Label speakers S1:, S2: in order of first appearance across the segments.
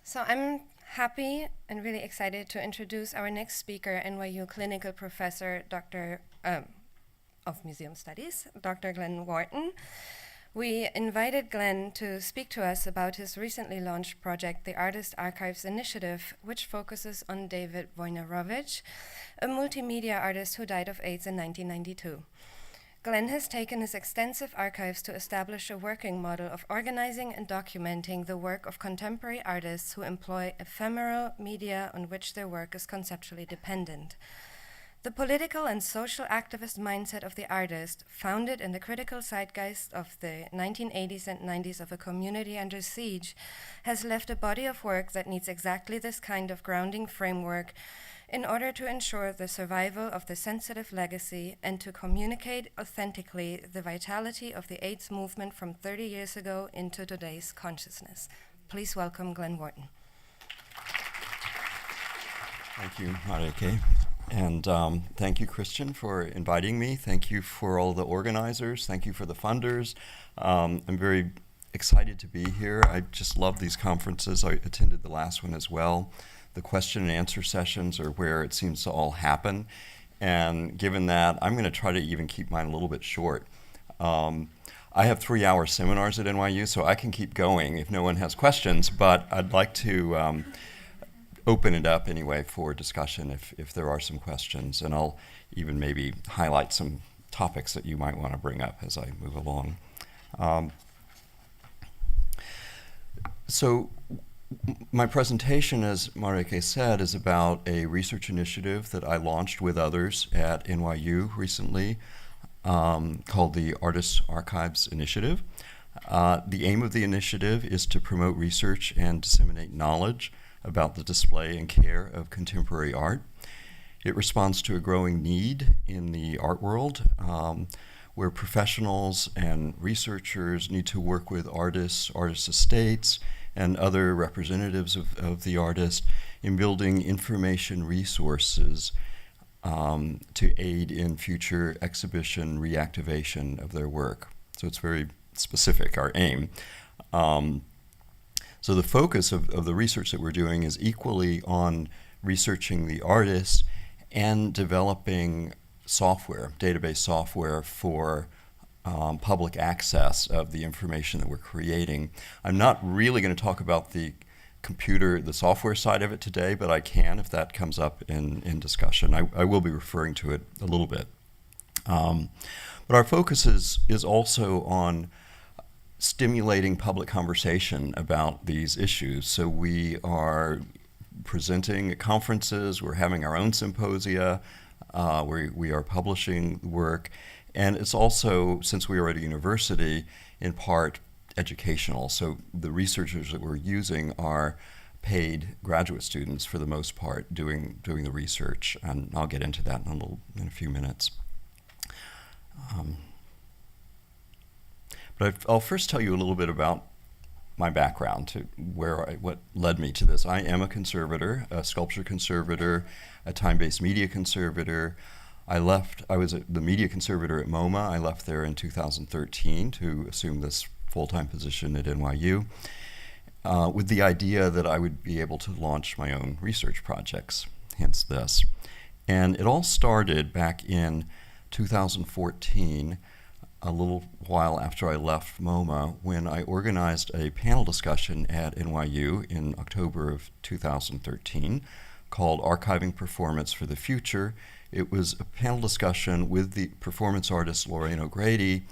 S1: So I'm happy and really excited to introduce our next speaker, NYU clinical professor, Dr. Of Museum Studies, Dr. Glenn Wharton. We invited Glenn to speak to us about his recently launched project, the Artist Archives Initiative, which focuses on David Wojnarowicz, a multimedia artist who died of AIDS in 1992. Glenn has taken his extensive archives to establish a working model of organizing and documenting the work of contemporary artists who employ ephemeral media on which their work is conceptually dependent. The political and social activist mindset of the artist, founded in the critical zeitgeist of the 1980s and 90s of a community under siege, has left a body of work that needs exactly this kind of grounding framework in order to ensure the survival of the sensitive legacy and to communicate authentically the vitality of the AIDS movement from 30 years ago into today's consciousness. Please welcome Glenn Wharton.
S2: Thank you, Marike. And thank you, Christian, for inviting me. Thank you for all the organizers. Thank you for the funders. I'm very excited to be here. I just love these conferences. I attended the last one as well. The question and answer sessions are where it seems to all happen. And given that, I'm going to try to even keep mine a little bit short. I have 3-hour seminars at NYU, so I can keep going if no one has questions, but I'd like to open it up anyway for discussion if there are some questions, and I'll even maybe highlight some topics that you might want to bring up as I move along. So my presentation, as Marike said, is about a research initiative that I launched with others at NYU recently called the Artist Archives Initiative. The aim of the initiative is to promote research and disseminate knowledge about the display and care of contemporary art. It responds to a growing need in the art world where professionals and researchers need to work with artists, artist estates, and other representatives of the artist in building information resources to aid in future exhibition reactivation of their work. So it's very specific, our aim. So the focus of the research that we're doing is equally on researching the artists and developing software, database software for public access of the information that we're creating. I'm not really going to talk about the software side of it today, but I can if that comes up in discussion. I will be referring to it a little bit. But our focus is also on stimulating public conversation about these issues. So we are presenting at conferences, we're having our own symposia, we are publishing work, and it's also, since we are at a university, in part educational. So the researchers that we're using are paid graduate students for the most part doing the research, and I'll get into that in a few minutes. But I'll first tell you a little bit about my background, to what led me to this. I am a conservator, a sculpture conservator, a time-based media conservator. I was the media conservator at MoMA. I left there in 2013 to assume this full-time position at NYU with the idea that I would be able to launch my own research projects, hence this. And it all started back in 2014, a little while after I left MoMA, when I organized a panel discussion at NYU in October of 2013 called Archiving Performance for the Future. It was a panel discussion with the performance artist Lorraine O'Grady,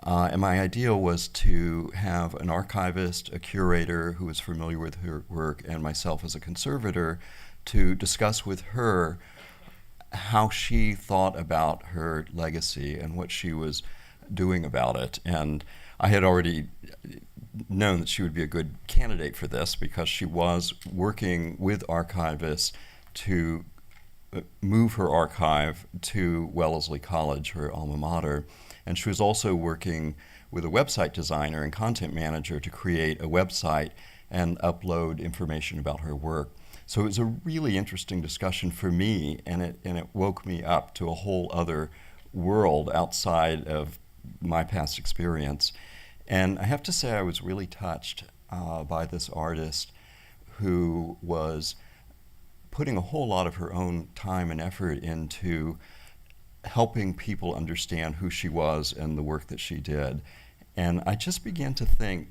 S2: and my idea was to have an archivist, a curator who was familiar with her work, and myself as a conservator to discuss with her how she thought about her legacy and what she was doing about it. And I had already known that she would be a good candidate for this because she was working with archivists to move her archive to Wellesley College, her alma mater. And she was also working with a website designer and content manager to create a website and upload information about her work. So it was a really interesting discussion for me, and it woke me up to a whole other world outside of my past experience. And I have to say I was really touched by this artist who was putting a whole lot of her own time and effort into helping people understand who she was and the work that she did. And I just began to think,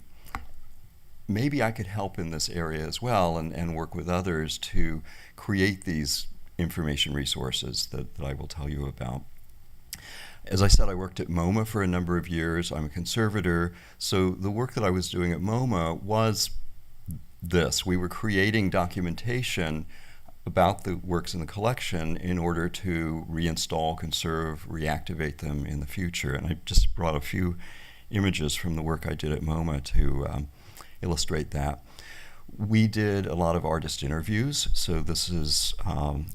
S2: maybe I could help in this area as well, and work with others to create these information resources that I will tell you about. As I said, I worked at MoMA for a number of years. I'm a conservator, so the work that I was doing at MoMA was this. We were creating documentation about the works in the collection in order to reinstall, conserve, reactivate them in the future. And I just brought a few images from the work I did at MoMA to illustrate that. We did a lot of artist interviews, so this is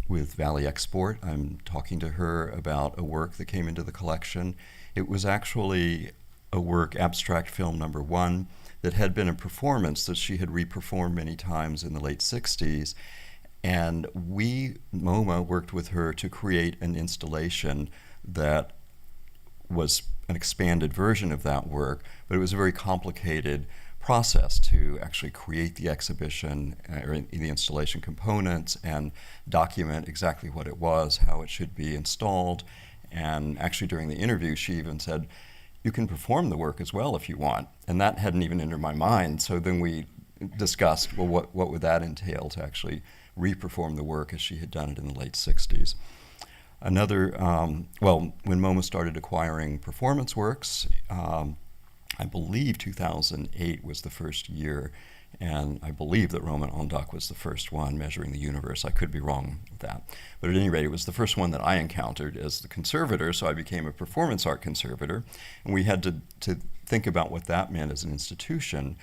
S2: with Valley Export. I'm talking to her about a work that came into the collection. It was actually a work, Abstract Film Number 1, that had been a performance that she had re-performed many times in the late 60s. And we, MoMA, worked with her to create an installation that was an expanded version of that work, but it was a very complicated process to actually create the exhibition or the installation components and document exactly what it was, how it should be installed. And actually during the interview, she even said, you can perform the work as well if you want. And that hadn't even entered my mind. So then we discussed, well, what would that entail to actually re-perform the work as she had done it in the late 60s. Another, when MoMA started acquiring performance works, I believe 2008 was the first year, and I believe that Roman Ondak was the first one measuring the universe. I could be wrong with that. But at any rate, it was the first one that I encountered as the conservator, so I became a performance art conservator, and we had to think about what that meant as an institution.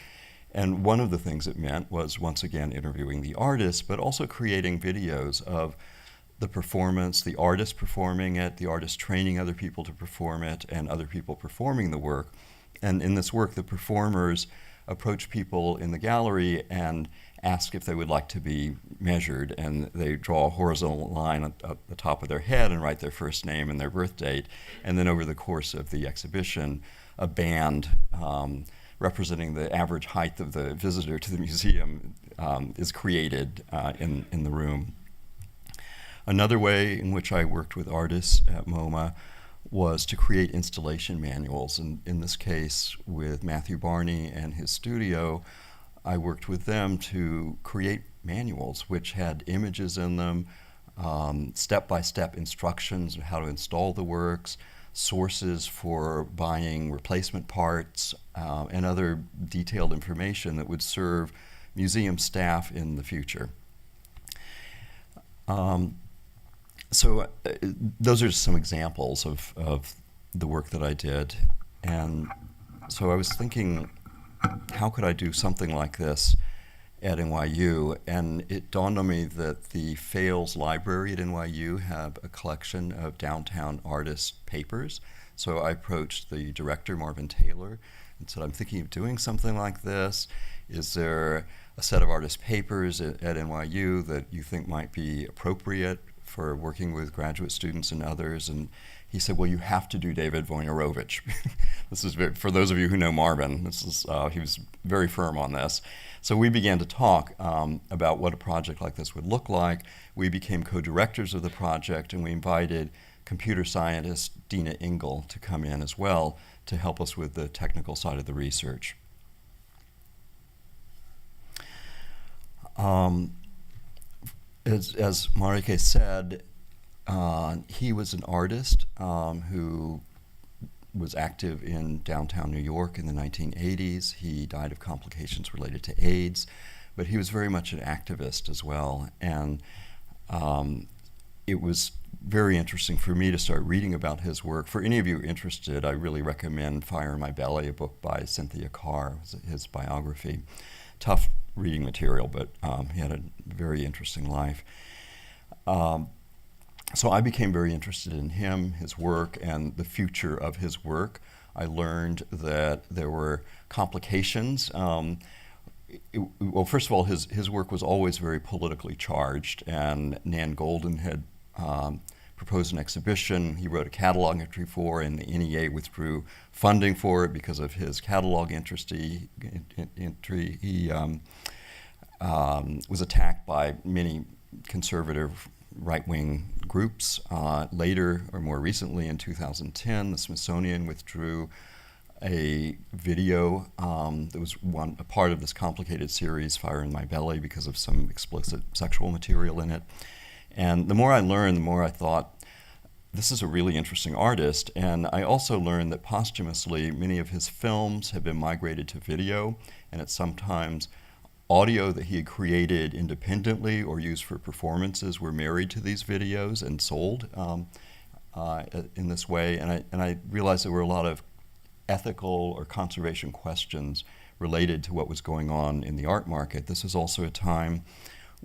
S2: And one of the things it meant was, once again, interviewing the artists, but also creating videos of the performance, the artist performing it, the artist training other people to perform it, and other people performing the work. And in this work, the performers approach people in the gallery and ask if they would like to be measured. And they draw a horizontal line at the top of their head and write their first name and their birth date. And then over the course of the exhibition, a band representing the average height of the visitor to the museum is created in the room. Another way in which I worked with artists at MoMA was to create installation manuals. And in this case, with Matthew Barney and his studio, I worked with them to create manuals which had images in them, step-by-step instructions on how to install the works, sources for buying replacement parts, and other detailed information that would serve museum staff in the future. So those are just some examples of the work that I did. And so I was thinking, how could I do something like this at NYU? And it dawned on me that the Fales Library at NYU have a collection of downtown artist papers. So I approached the director, Marvin Taylor, and said, I'm thinking of doing something like this. Is there a set of artist papers at NYU that you think might be appropriate for working with graduate students and others? And he said, well, you have to do David Wojnarowicz. This is for those of you who know Marvin, he was very firm on this. So we began to talk about what a project like this would look like. We became co-directors of the project, and we invited computer scientist Dina Engel to come in as well to help us with the technical side of the research. As Marike said, he was an artist who was active in downtown New York in the 1980s. He died of complications related to AIDS, but he was very much an activist as well. And it was very interesting for me to start reading about his work. For any of you interested, I really recommend Fire in My Belly, a book by Cynthia Carr, his biography. Tough reading material, but he had a very interesting life. So I became very interested in him, his work, and the future of his work. I learned that there were complications. Well, first of all, his work was always very politically charged, and Nan Goldin had proposed an exhibition he wrote a catalog entry for, and the NEA withdrew funding for it because of his catalog entry. He was attacked by many conservative right-wing groups. Later, or more recently in 2010, the Smithsonian withdrew a video that was a part of this complicated series, Fire in My Belly, because of some explicit sexual material in it. And the more I learned, the more I thought, this is a really interesting artist. And I also learned that posthumously, many of his films have been migrated to video, and it's sometimes audio that he had created independently or used for performances were married to these videos and sold in this way. And I realized there were a lot of ethical or conservation questions related to what was going on in the art market. This was also a time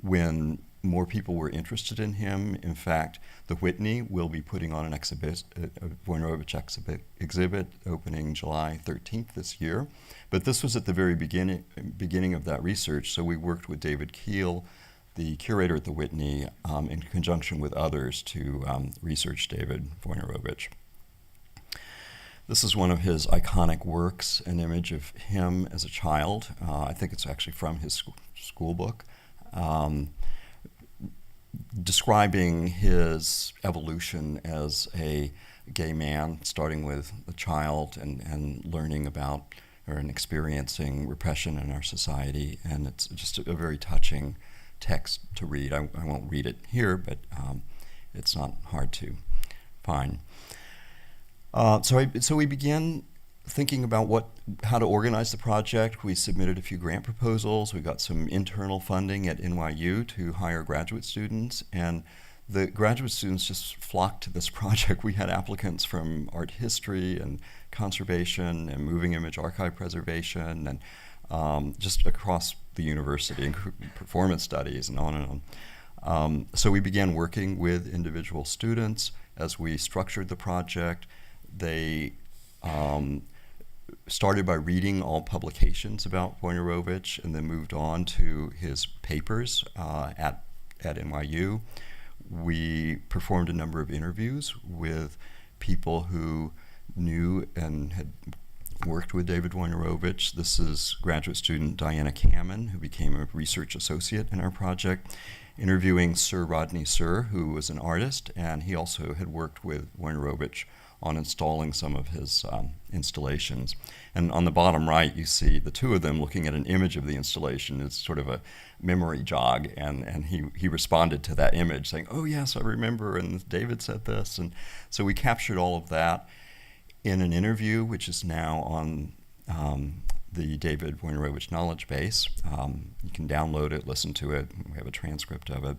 S2: when more people were interested in him. In fact, the Whitney will be putting on an Wojnarowicz exhibit opening July 13th this year. But this was at the very beginning of that research, so we worked with David Keel, the curator at the Whitney, in conjunction with others to research David Wojnarowicz. This is one of his iconic works, an image of him as a child. I think it's actually from his school book, describing his evolution as a gay man, starting with a child and learning about and experiencing repression in our society. And it's just a very touching text to read. I won't read it here, but it's not hard to find. So we began thinking about how to organize the project. We submitted a few grant proposals. We got some internal funding at NYU to hire graduate students, and the graduate students just flocked to this project. We had applicants from art history and conservation and moving image archive preservation and just across the university, and performance studies and on and on. So we began working with individual students as we structured the project. They started by reading all publications about Wojnarowicz and then moved on to his papers at NYU. We performed a number of interviews with people who knew and had worked with David Wojnarowicz. This is graduate student Diana Kamen, who became a research associate in our project, interviewing Sir Rodney Sir, who was an artist, and he also had worked with Wojnarowicz on installing some of his installations. And on the bottom right, you see the two of them looking at an image of the installation. It's sort of a memory jog, and he responded to that image saying, "Oh yes, I remember, and David said this." And so we captured all of that in an interview, which is now on the David Wojnarowicz knowledge base. You can download it, listen to it. We have a transcript of it.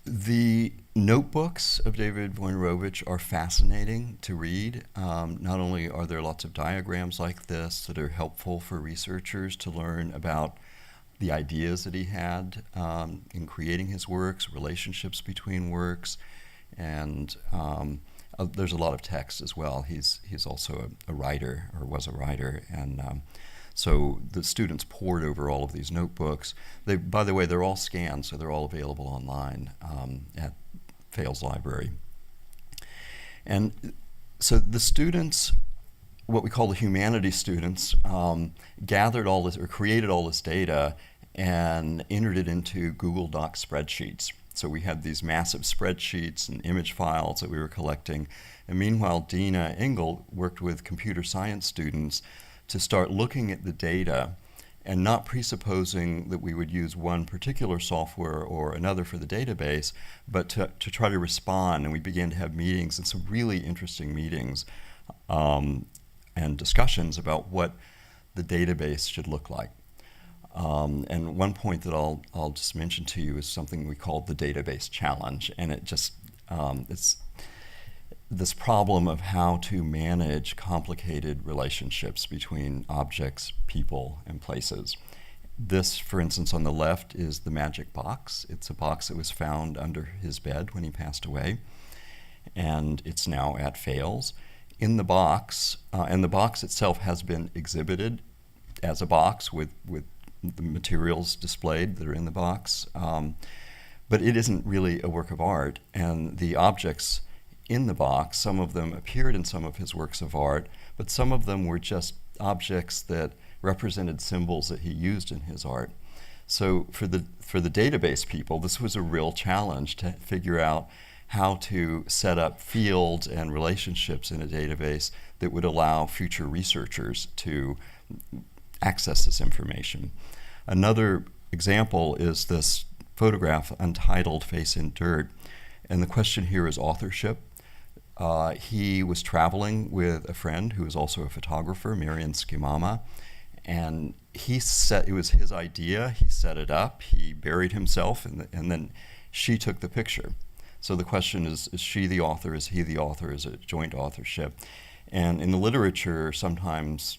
S2: The notebooks of David Wojnarowicz are fascinating to read. Not only are there lots of diagrams like this that are helpful for researchers to learn about the ideas that he had in creating his works, relationships between works, and there's a lot of text as well. He's also a writer, or was a writer, and so the students pored over all of these notebooks. By the way, they're all scanned, so they're all available online at Fales Library. And so the students, what we call the humanities students, gathered all this, or created all this data and entered it into Google Docs spreadsheets. So we had these massive spreadsheets and image files that we were collecting. And meanwhile, Dina Engel worked with computer science students to start looking at the data and not presupposing that we would use one particular software or another for the database, but to try to respond. And we began to have meetings, and some really interesting meetings and discussions about what the database should look like. And one point that I'll just mention to you is something we call the database challenge, and it's this problem of how to manage complicated relationships between objects, people, and places. This, for instance, on the left is the magic box. It's a box that was found under his bed when he passed away, and it's now at Fales. In the box, and the box itself has been exhibited as a box with the materials displayed that are in the box, but it isn't really a work of art, and the objects in the box, some of them appeared in some of his works of art, but some of them were just objects that represented symbols that he used in his art. So for the database people, this was a real challenge to figure out how to set up fields and relationships in a database that would allow future researchers to access this information. Another example is this photograph, Untitled Face in Dirt, and the question here is authorship. He was traveling with a friend who is also a photographer, Marian Skimama, and it was his idea, he set it up, he buried himself, and then she took the picture. So the question is she the author, is he the author, is it joint authorship? And in the literature, sometimes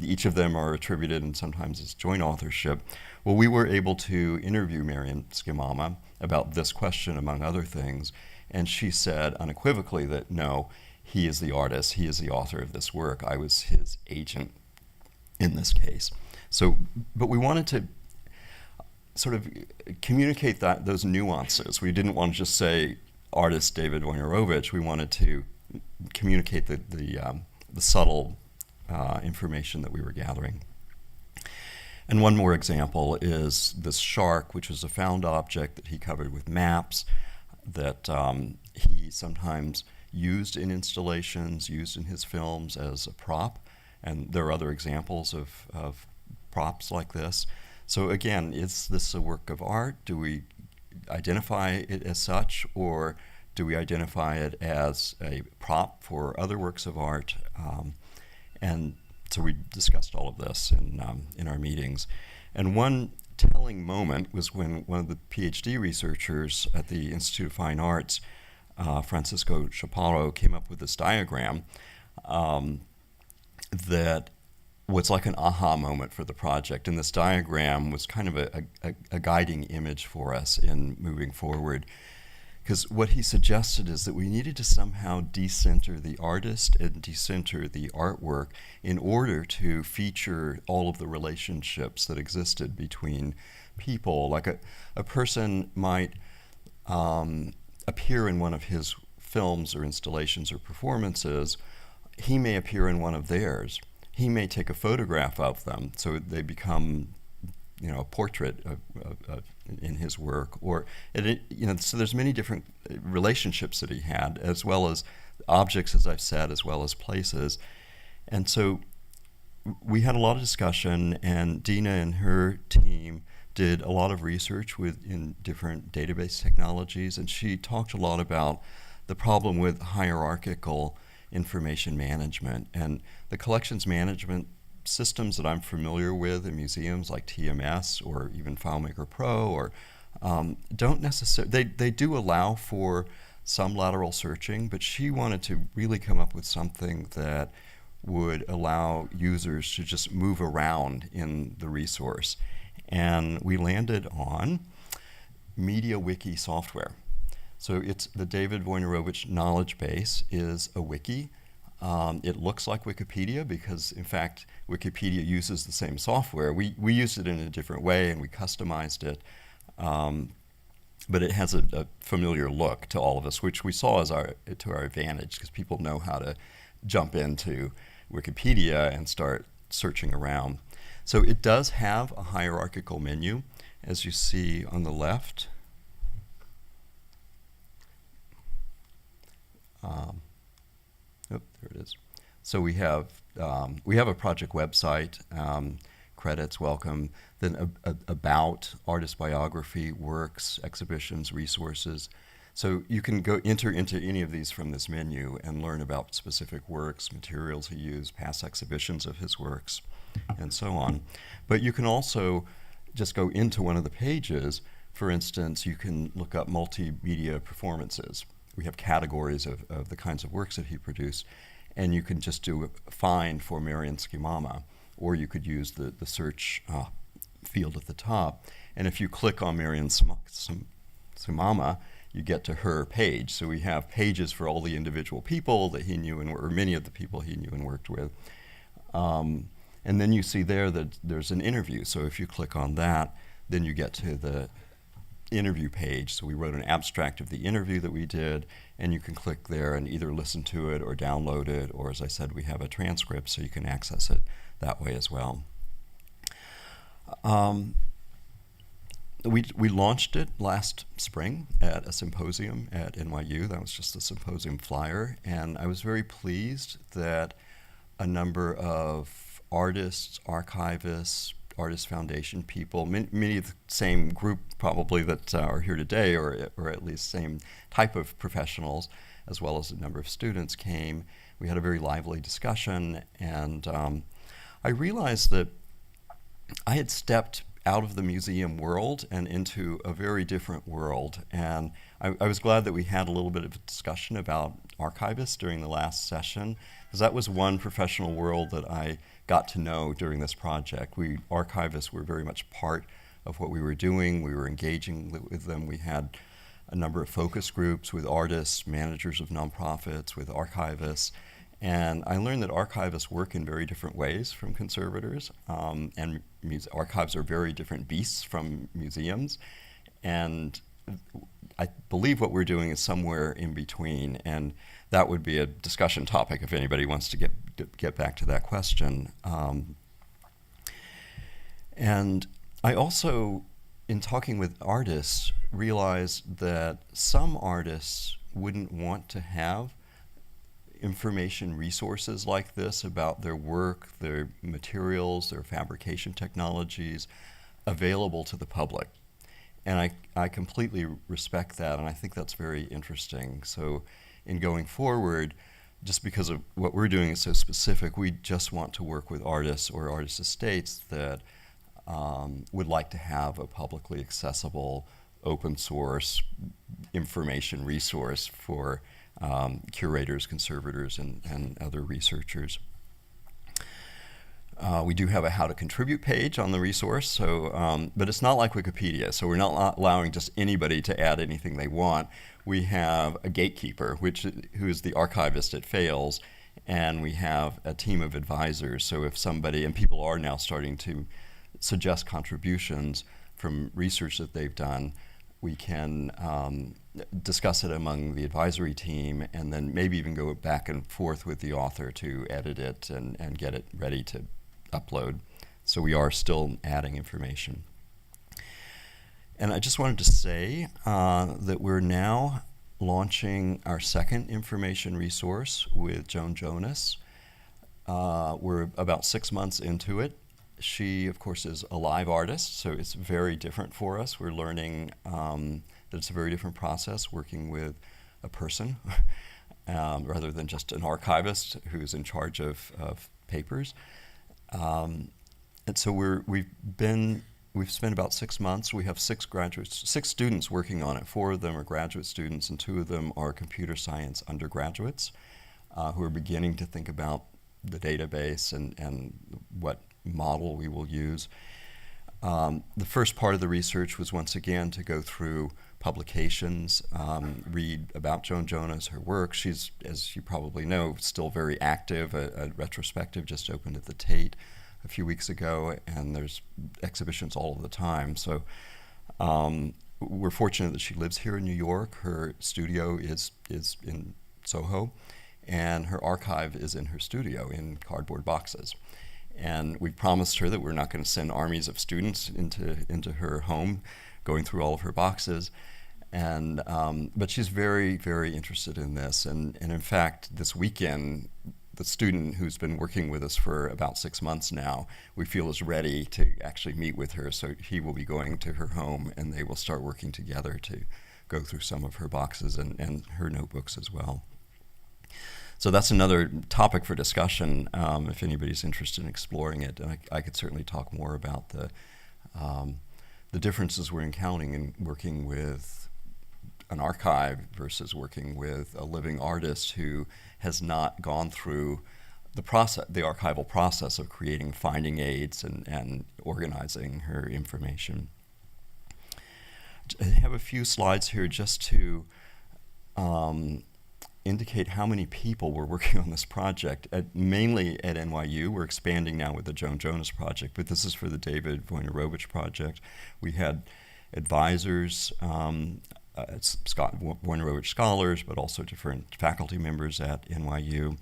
S2: each of them are attributed and sometimes it's joint authorship. Well, we were able to interview Marian Skimama about this question, among other things, and she said unequivocally that no, he is the artist, he is the author of this work. I was his agent in this case. So, but we wanted to sort of communicate those nuances. We didn't want to just say artist David Wojnarowicz. We wanted to communicate the subtle information that we were gathering. And one more example is this shark, which was a found object that he covered with maps that he sometimes used in installations, used in his films as a prop. And there are other examples of props like this. So again, is this a work of art? Do we identify it as such, or do we identify it as a prop for other works of art? And so we discussed all of this in our meetings. And one telling moment was when one of the PhD researchers at the Institute of Fine Arts, Francisco Chaparro, came up with this diagram that was like an aha moment for the project. And this diagram was kind of a guiding image for us in moving forward. Because what he suggested is that we needed to somehow decenter the artist and decenter the artwork in order to feature all of the relationships that existed between people. Like a person might appear in one of his films or installations or performances. He may appear in one of theirs. He may take a photograph of them, so they become, a portrait in his work, or so there's many different relationships that he had, as well as objects, as I've said, as well as places. And so we had a lot of discussion, and Dina and her team did a lot of research in different database technologies, and she talked a lot about the problem with hierarchical information management. And the collections management systems that I'm familiar with in museums like TMS or even FileMaker Pro or don't necessarily, they do allow for some lateral searching, but she wanted to really come up with something that would allow users to just move around in the resource. And we landed on MediaWiki software. So it's the David Wojnarowicz knowledge base is a wiki. It looks like Wikipedia because, in fact, Wikipedia uses the same software. We used it in a different way and we customized it, but it has a familiar look to all of us, which we saw as to our advantage because people know how to jump into Wikipedia and start searching around. So it does have a hierarchical menu, as you see on the left. There it is. So we have a project website, credits, welcome, then about, artist biography, works, exhibitions, resources. So you can enter into any of these from this menu and learn about specific works, materials he used, past exhibitions of his works, and so on. But you can also just go into one of the pages. For instance, you can look up multimedia performances. We have categories of the kinds of works that he produced, and you can just do a find for Marian Skimama, or you could use the search field at the top. And if you click on Marian Skimama, you get to her page. So we have pages for all the individual people that he knew, or many of the people he knew and worked with. And then you see there that there's an interview. So if you click on that, then you get to interview page. So we wrote an abstract of the interview that we did, and you can click there and either listen to it or download it, or as I said, we have a transcript so you can access it that way as well. We launched it last spring at a symposium at NYU. That was just a symposium flyer, and I was very pleased that a number of artists, archivists, Artist Foundation people, many of the same group probably that are here today, or at least same type of professionals, as well as a number of students came. We had a very lively discussion, and I realized that I had stepped out of the museum world and into a very different world. And I was glad that we had a little bit of a discussion about archivists during the last session, because that was one professional world that I got to know during this project. Archivists were very much part of what we were doing. We were engaging with them. We had a number of focus groups with artists, managers of nonprofits, with archivists. And I learned that archivists work in very different ways from conservators, and archives are very different beasts from museums. And I believe what we're doing is somewhere in between, and that would be a discussion topic if anybody wants to get back to that question. And I also, in talking with artists, realized that some artists wouldn't want to have information resources like this about their work, their materials, their fabrication technologies available to the public. And I completely respect that, and I think that's very interesting. So in going forward, just because of what we're doing is so specific, we just want to work with artists or artist estates that would like to have a publicly accessible, open source information resource for curators, conservators, and other researchers. We do have a how to contribute page on the resource, so but it's not like Wikipedia, so we're not allowing just anybody to add anything they want. We have a gatekeeper, who is the archivist at Fales, and we have a team of advisors. So if somebody, and people are now starting to suggest contributions from research that they've done, we can discuss it among the advisory team, and then maybe even go back and forth with the author to edit it and get it ready to upload. So we are still adding information. And I just wanted to say that we're now launching our second information resource with Joan Jonas. We're about 6 months into it. She, of course, is a live artist, so it's very different for us. We're learning that it's a very different process working with a person rather than just an archivist who's in charge of papers. And so we've spent about 6 months. We have 6 students working on it. 4 of them are graduate students, and 2 of them are computer science undergraduates who are beginning to think about the database and what model we will use. The first part of the research was once again to go through publications, read about Joan Jonas, her work. She's, as you probably know, still very active. A retrospective just opened at the Tate a few weeks ago, and there's exhibitions all of the time. So we're fortunate that she lives here in New York. Her studio is in Soho, and her archive is in her studio in cardboard boxes. And we promised her that we're not going to send armies of students into her home going through all of her boxes. And but she's very, very interested in this. And in fact, this weekend, the student who's been working with us for about 6 months now, we feel is ready to actually meet with her. So he will be going to her home, and they will start working together to go through some of her boxes and her notebooks as well. So that's another topic for discussion if anybody's interested in exploring it. And I could certainly talk more about the differences we're encountering in working with an archive versus working with a living artist who has not gone through the archival process of creating finding aids and organizing her information. I have a few slides here just to indicate how many people were working on this project, mainly at NYU. We're expanding now with the Joan Jonas project, but this is for the David Wojnarowicz project. We had advisors, Scott Wojnarowicz scholars, but also different faculty members at NYU.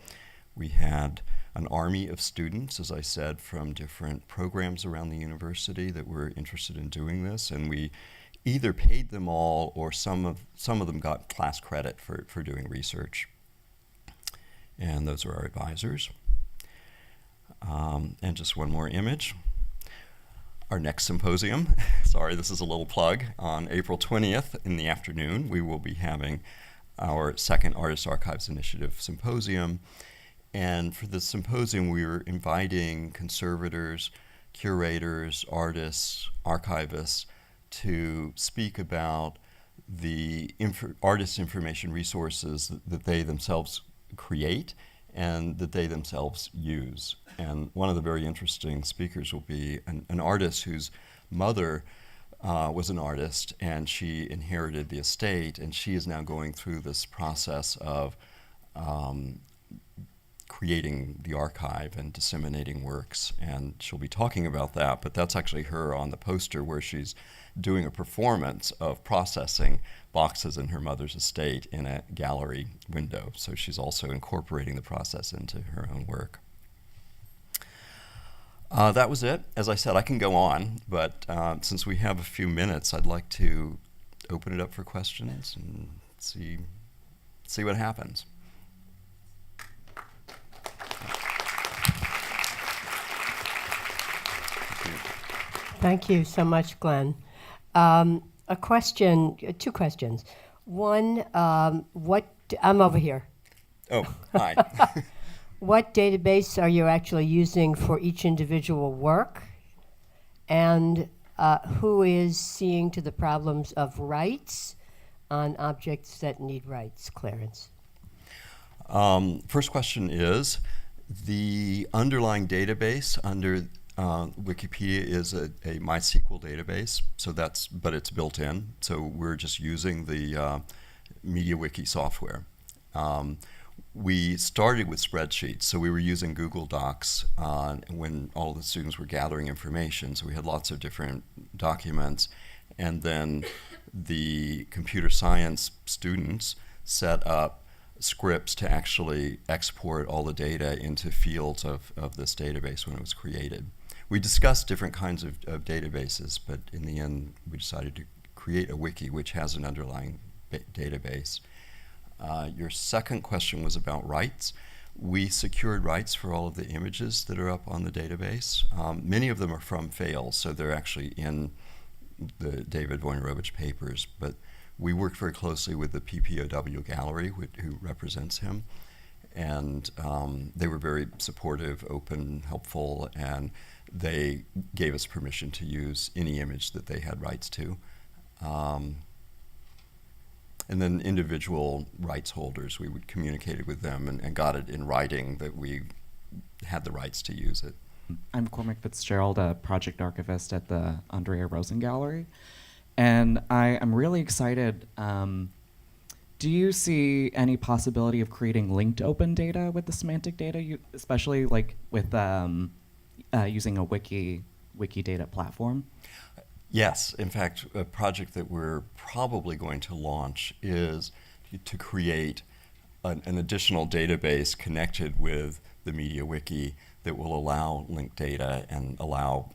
S2: We had an army of students, as I said, from different programs around the university that were interested in doing this, and we either paid them all or some of them got class credit for doing research. And those are our advisors. And just one more image. Our next symposium, sorry, this is a little plug, on April 20th in the afternoon, we will be having our second Artist Archives Initiative Symposium. And for this symposium, we were inviting conservators, curators, artists, archivists to speak about the artist information resources that they themselves create and that they themselves use. And one of the very interesting speakers will be an artist whose mother was an artist, and she inherited the estate, and she is now going through this process of creating the archive and disseminating works, and she'll be talking about that, but that's actually her on the poster where she's doing a performance of processing boxes in her mother's estate in a gallery window. So she's also incorporating the process into her own work. That was it. As I said, I can go on, but since we have a few minutes, I'd like to open it up for questions and see what happens.
S3: Thank you so much, Glenn. A question, two questions. One, I'm over here.
S2: Oh, hi.
S3: What database are you actually using for each individual work? And who is seeing to the problems of rights on objects that need rights, Clarence?
S2: First question is, the underlying database under Wikipedia is a MySQL database, but it's built in. So we're just using the MediaWiki software. We started with spreadsheets, so we were using Google Docs when all the students were gathering information. So we had lots of different documents, and then the computer science students set up scripts to actually export all the data into fields of this database when it was created. We discussed different kinds of databases, but in the end, we decided to create a wiki which has an underlying database. Your second question was about rights. We secured rights for all of the images that are up on the database. Many of them are from fails, so they're actually in the David Wojnarowicz papers, but we worked very closely with the PPOW gallery, who represents him, and they were very supportive, open, helpful, and they gave us permission to use any image that they had rights to. And then individual rights holders, we would communicate with them and got it in writing that we had the rights to use it.
S4: I'm Cormac Fitzgerald, a project archivist at the Andrea Rosen Gallery. And I am really excited. Do you see any possibility of creating linked open data with the semantic data, especially like with using a wiki data platform?
S2: Yes. In fact, a project that we're probably going to launch is to create an additional database connected with the MediaWiki that will allow linked data and allow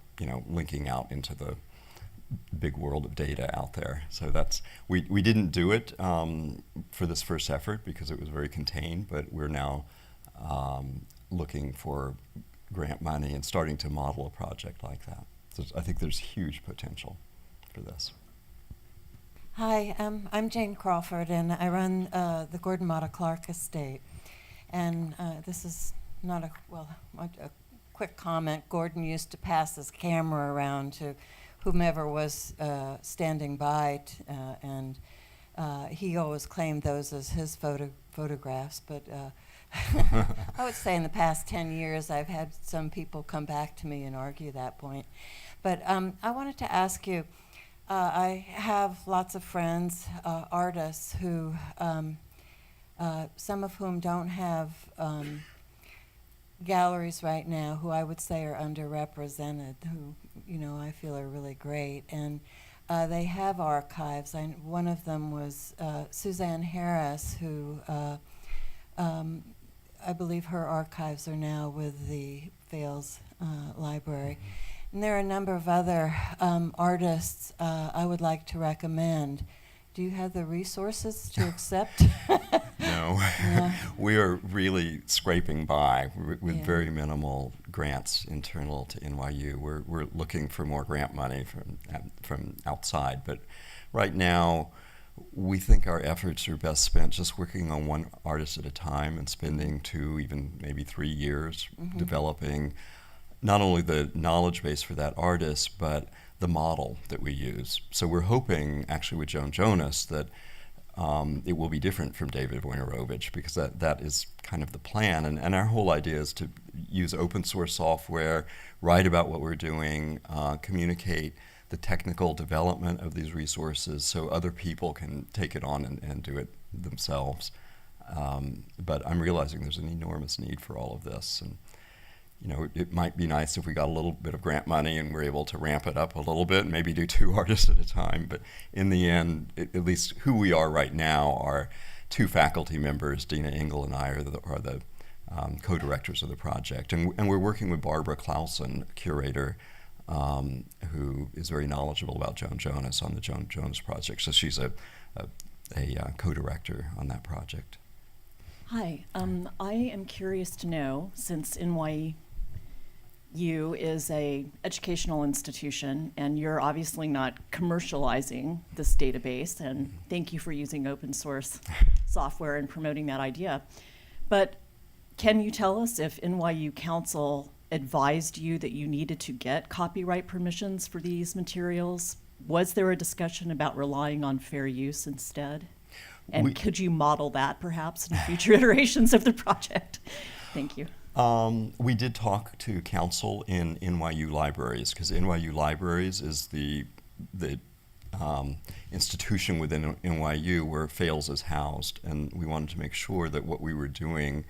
S2: linking out into the big world of data out there. So we didn't do it for this first effort because it was very contained, but we're now looking for grant money and starting to model a project like that. So I think there's huge potential for this.
S5: Hi, I'm Jane Crawford, and I run the Gordon Matta Clark estate. And this is not a quick comment. Gordon used to pass his camera around to whomever was standing by, and he always claimed those as his photographs. But I would say in the past 10 years, I've had some people come back to me and argue that point. But I wanted to ask you, I have lots of friends, artists, who, some of whom don't have galleries right now, who I would say are underrepresented, who I feel are really great. And they have archives. One of them was Suzanne Harris, who I believe her archives are now with the Fales Library. And there are a number of other artists I would like to recommend. Do you have the resources to accept?
S2: No.
S5: Yeah.
S2: We are really scraping by with
S5: Yeah.
S2: very minimal grants internal to NYU. We're looking for more grant money from outside, but right now we think our efforts are best spent just working on one artist at a time and spending 2, even maybe 3 years developing not only the knowledge base for that artist, but the model that we use. So we're hoping, actually with Joan Jonas, that it will be different from David Wojnarowicz, because that is kind of the plan. And our whole idea is to use open source software, write about what we're doing, communicate the technical development of these resources so other people can take it on and do it themselves. But I'm realizing there's an enormous need for all of this. And it might be nice if we got a little bit of grant money and we're able to ramp it up a little bit, maybe do 2 artists at a time. But in the end, at least who we are right now are 2 faculty members. Dina Engel and I are the co-directors of the project. And we're working with Barbara Clausen, curator, who is very knowledgeable about Joan Jonas on the Joan Jonas project. So she's a co-director on that project.
S6: Hi, I am curious to know, since NYU is a educational institution and you're obviously not commercializing this database, and thank you for using open source software and promoting that idea, but can you tell us if NYU Council advised you that you needed to get copyright permissions for these materials? Was there a discussion about relying on fair use instead? And could you model that perhaps in future iterations of the project? Thank you.
S2: We did talk to council in NYU libraries, because NYU libraries is the institution within NYU where Fales is housed, and we wanted to make sure that what we were doing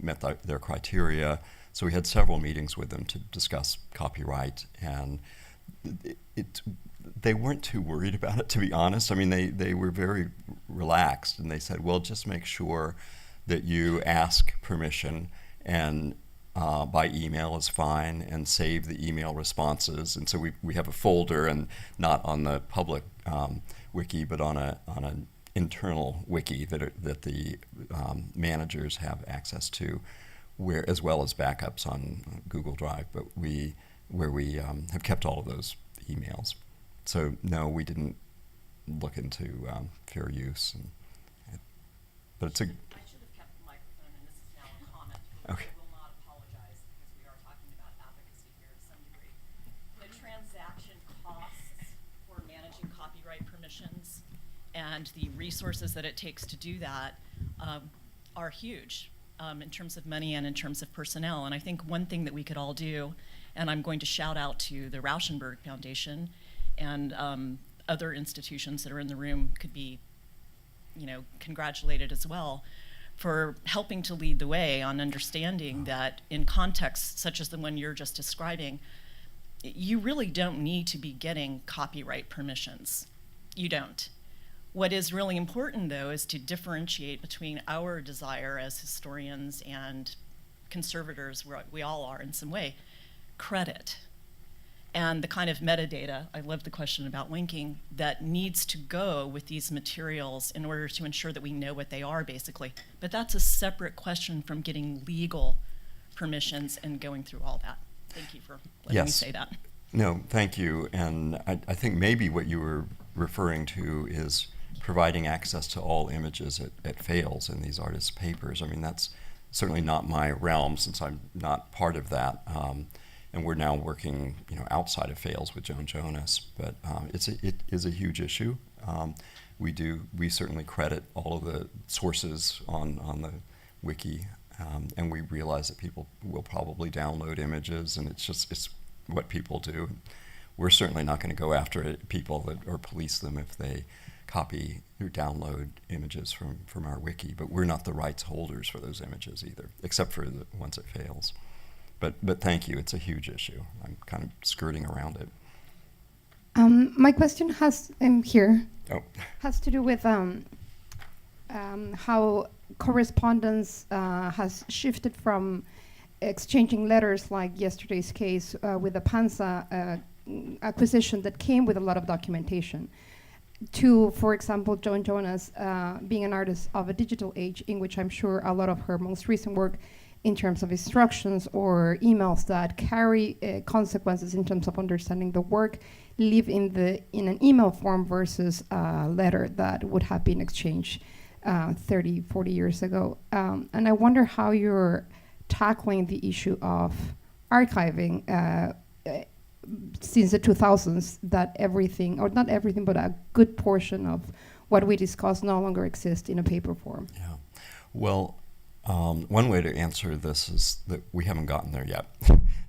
S2: met their criteria. So we had several meetings with them to discuss copyright, and they weren't too worried about it, to be honest. I mean, they were very relaxed, and they said, well, just make sure that you ask permission, and by email is fine, and save the email responses. And so we have a folder, and not on the public wiki, but on an internal wiki that the managers have access to, where as well as backups on Google Drive, but where we have kept all of those emails. So no, we didn't look into fair use, but it's a.
S6: I should have kept the microphone, and this is now a comment.
S2: Okay.
S6: I will not apologize because we are talking about advocacy here to some degree. The transaction costs for managing copyright permissions and the resources that it takes to do that are huge in terms of money and in terms of personnel. And I think one thing that we could all do, and I'm going to shout out to the Rauschenberg Foundation and other institutions that are in the room could be, congratulated as well for helping to lead the way on understanding that in contexts such as the one you're just describing, you really don't need to be getting copyright permissions. You don't. What is really important, though, is to differentiate between our desire as historians and conservators, where we all are in some way, credit, and the kind of metadata, I love the question about linking, that needs to go with these materials in order to ensure that we know what they are, basically. But that's a separate question from getting legal permissions and going through all that. Thank you for letting me say that.
S2: No, thank you. And I think maybe what you were referring to is providing access to all images at Fales in these artists' papers. I mean, that's certainly not my realm, since I'm not part of that. And we're now working, outside of Fales with Joan Jonas. But it is a huge issue. We certainly credit all of the sources on the wiki, and we realize that people will probably download images, and it's what people do. We're certainly not going to go after people or police them if they copy or download images from our wiki, but we're not the rights holders for those images either, except for the ones that Fales. But thank you, it's a huge issue. I'm kind of skirting around it.
S7: My question has here
S2: Oh,
S7: has to do with how correspondence has shifted from exchanging letters, like yesterday's case with the Panza acquisition that came with a lot of documentation, to, for example, Joan Jonas being an artist of a digital age, in which I'm sure a lot of her most recent work in terms of instructions or emails that carry consequences in terms of understanding the work live in an email form versus a letter that would have been exchanged 30, 40 years ago. And I wonder how you're tackling the issue of archiving since the 2000s, that everything, or not everything, but a good portion of what we discuss no longer exists in a paper form.
S2: yeah. Well, one way to answer this is that we haven't gotten there yet.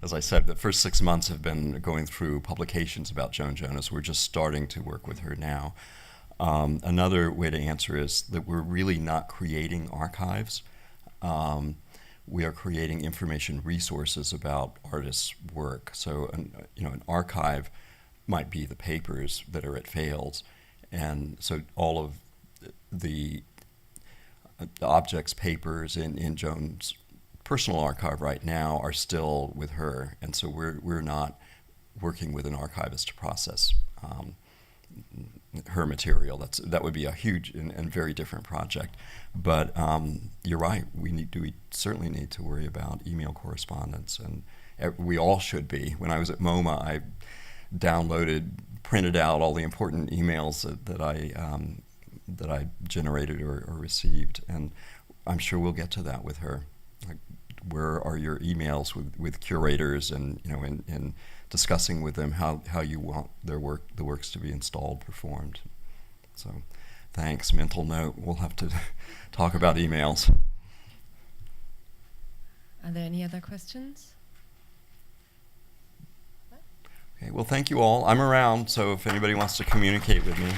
S2: As I said, the first 6 months have been going through publications about Joan Jonas. We're just starting to work with her now. Another way to answer is that we're really not creating archives. We are creating information resources about artists' work. So, an archive might be the papers that are at Fales, and so all of the objects, papers in Joan's personal archive right now are still with her, and so we're not working with an archivist to process her material. That would be a huge and very different project. But you're right. We certainly need to worry about email correspondence, and we all should be. When I was at MoMA, I printed out all the important emails that I generated or received, and I'm sure we'll get to that with her. Like, where are your emails with curators, and in discussing with them how you want the works to be installed, performed. So, thanks. Mental note. We'll have to talk about emails.
S1: Are there any other questions?
S2: Okay. Well, thank you all. I'm around, so if anybody wants to communicate with me.